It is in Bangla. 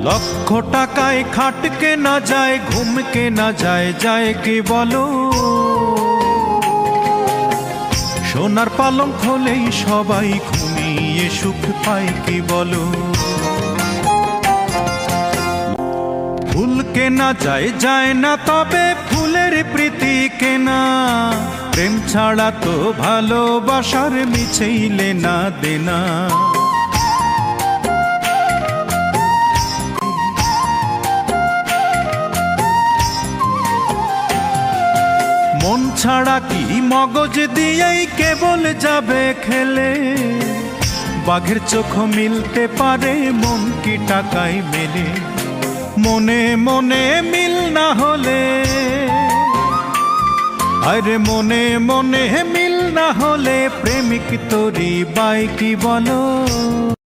লক্ষ টাকায় খাট কেনা যায়, ঘুম কেনা যায়, যায় কি বলো? সোনার পালঙ্ক হলেই সবাই ঘুমিয়ে সুখ পায় কি বলো? ফুল কেনা যায়, যায় না তবে ফুলের প্রীতি কেনা। প্রেম ছাড়া তো ভালোবাসার মিছেই লেনা দেনা। মন ছাড়া কি মগজ দিয়েই কেবল যাবে খেলে? বাঘের চোখ মিলতে পারে, মন কি টাকায় মেলে? মনে মনে মিল না হলে, আরে মনে মনে মিল না হলে প্রেমিক তোরি বাই কি বলো?